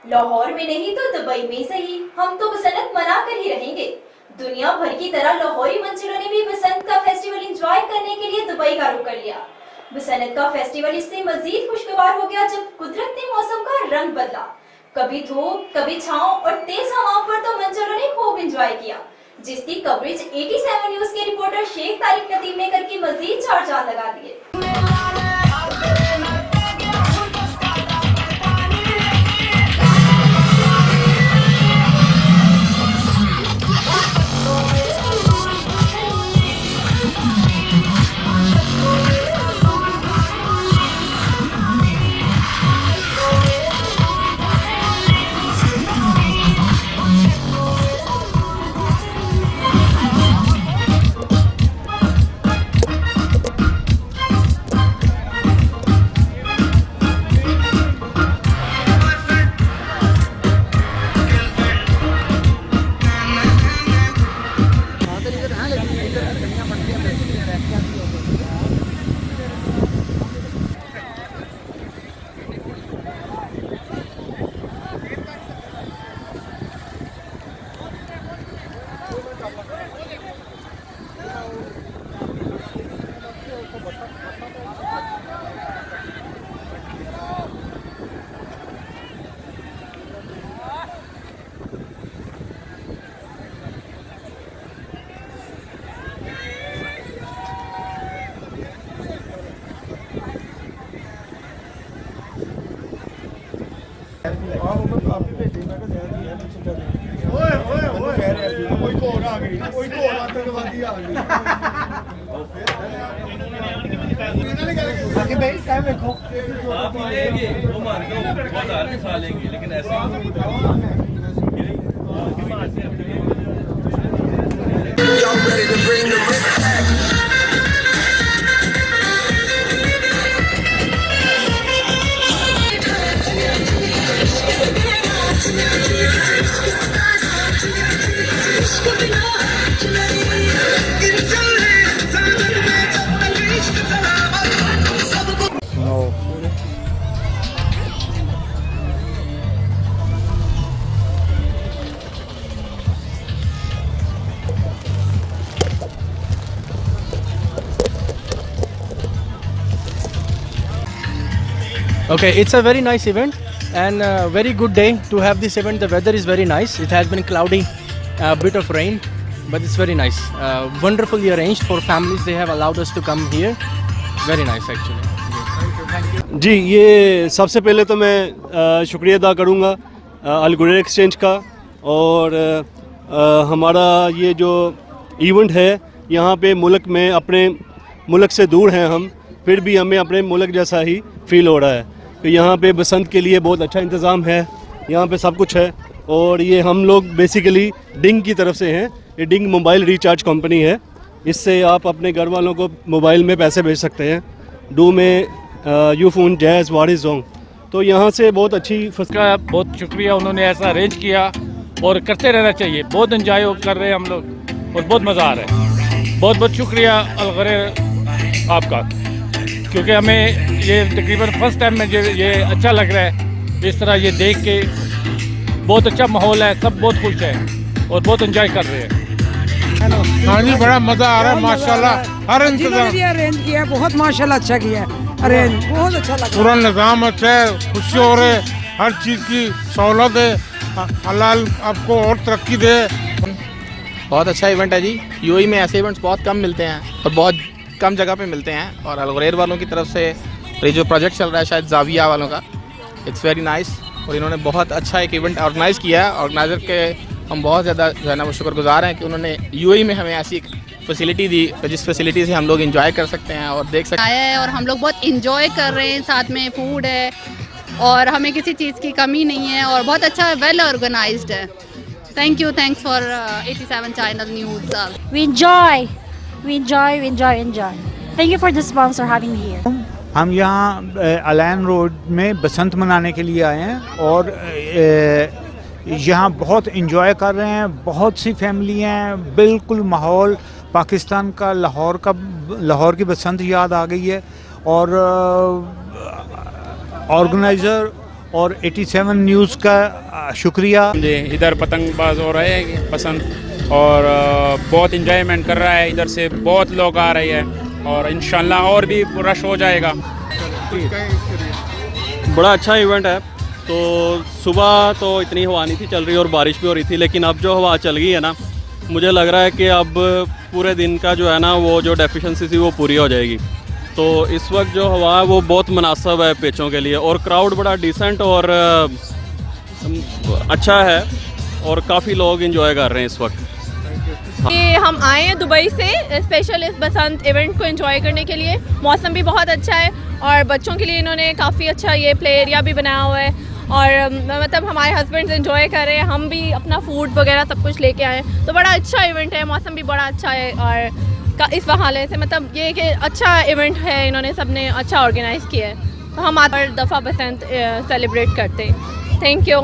लाहौर में नहीं तो दुबई में सही, हम तो बसंत मना कर ही रहेंगे। दुनिया भर की तरह लाहौरी मंचलों ने भी बसंत का फेस्टिवल एंजॉय करने के लिए दुबई का रुख कर लिया। बसंत का फेस्टिवल इससे मजीद खुशगवार हो गया जब कुदरत ने मौसम का रंग बदला। कभी धूप, कभी छांव और तेज हवाओं पर तो मंचलों ने खूब एंजॉय किया, जिसकी कवरेज 87 न्यूज के रिपोर्टर शेख तारिक नदीम ने करके मजीद चार चांद लगा दिए। लेकिन ऐसे Okay, it's a very nice event and a very good day to have this event. The weather is very nice. It has been cloudy, a bit of rain, but it's very nice. Wonderfully arranged for families. They have allowed us to come here. Very nice actually. Thank you. जी, ये सबसे पहले तो मैं शुक्रिया अदा करूँगा अल गुरेर exchange का और हमारा ये जो इवेंट है यहाँ पे मुल्क में अपने मुल्क से दूर हैं हम, फिर भी हमें अपने मुल्क जैसा ही फील हो रहा है। तो यहाँ पे बसंत के लिए बहुत अच्छा इंतज़ाम है, यहाँ पे सब कुछ है। और ये हम लोग बेसिकली डिंग की तरफ से हैं। ये डिंग मोबाइल रिचार्ज कंपनी है, इससे आप अपने घर वालों को मोबाइल में पैसे भेज सकते हैं। डू में you phone jazz Waris Jong, तो यहाँ से बहुत अच्छी का बहुत शुक्रिया, उन्होंने ऐसा अरेंज किया और करते रहना चाहिए। बहुत एंजॉय कर रहे हैं हम लोग और बहुत मज़ा आ रहा है। बहुत बहुत शुक्रिया अल गुरेर आपका, क्योंकि हमें ये तकरीबन फर्स्ट टाइम में ये अच्छा लग रहा है। इस तरह ये देख के बहुत अच्छा माहौल है, सब बहुत खुश हैं और बहुत एंजॉय कर रहे हैं। हाँ जी, बड़ा मज़ा आ रहा है माशाल्लाह। हर इंतजाम अरेंज किया, बहुत माशाल्लाह अच्छा किया अरेंज, बहुत अच्छा लगा। पूरा निज़ाम अच्छा है, खुशी हो रही है, हर चीज़ की सहूलत है। अल्लाह आपको और तरक्की दे। बहुत अच्छा इवेंट है जी। यूएई में ऐसे इवेंट्स बहुत कम मिलते हैं और बहुत कम जगह पे मिलते हैं। और अल गुरेर वालों की तरफ से ये जो प्रोजेक्ट चल रहा है शायद जाविया वालों का, इट्स वेरी नाइस। और इन्होंने बहुत अच्छा एक इवेंट ऑर्गेनाइज़ किया है। ऑर्गेनाइज़र के हम बहुत ज़्यादा जो है ना वो शुक्रगुजार हैं कि उन्होंने यूएई में हमें ऐसी फैसिलिटी दी जिस फैसिलिटी से हम लोग इंजॉय कर सकते हैं और देख सकते हैं। और हम लोग बहुत इंजॉय कर रहे हैं, साथ में फूड है और हमें किसी चीज़ की कमी नहीं है और बहुत अच्छा वेल ऑर्गेनाइज्ड है। Thank you, thanks for 87 channel news. We enjoy. Thank you for the sponsor having me here. हम यहाँ अलैन रोड में बसंत मनाने के लिए आए हैं और यहाँ बहुत इंजॉय कर रहे हैं। बहुत सी फैमिली हैं, बिल्कुल माहौल पाकिस्तान का, लाहौर की बसंत याद आ गई है। और ऑर्गेनाइज़र और 87 न्यूज़ का शुक्रिया। इधर पतंगबाज हो रहे हैं पसंद और बहुत इंजॉयमेंट कर रहा है, इधर से बहुत लोग आ रहे हैं और इंशाल्लाह और भी रश हो जाएगा। बड़ा अच्छा इवेंट है। तो सुबह तो इतनी हवा नहीं थी चल रही और बारिश भी हो रही थी, लेकिन अब जो हवा चल गई है ना, मुझे लग रहा है कि अब पूरे दिन का जो है ना वो जो डेफिशिएंसी थी वो पूरी हो जाएगी। तो इस वक्त जो हवा है वो बहुत मुनासिब है पेचों के लिए और क्राउड बड़ा डिसेंट और अच्छा है और काफ़ी लोग इंजॉय कर रहे हैं इस वक्त। ये हम आए हैं दुबई से स्पेशल इस बसंत इवेंट को एंजॉय करने के लिए। मौसम भी बहुत अच्छा है और बच्चों के लिए इन्होंने काफ़ी अच्छा ये प्ले एरिया भी बनाया हुआ है और मतलब हमारे हस्बैंड एंजॉय कर रहे हैं, हम भी अपना फूड वगैरह सब कुछ लेके आए हैं। तो बड़ा अच्छा इवेंट है, मौसम भी बड़ा अच्छा है और इस हवाले से मतलब ये कि अच्छा इवेंट है, इन्होंने सबने अच्छा ऑर्गेनाइज़ किया है। तो हम हर दफ़ा बसंत सेलिब्रेट करते हैं। Thank you.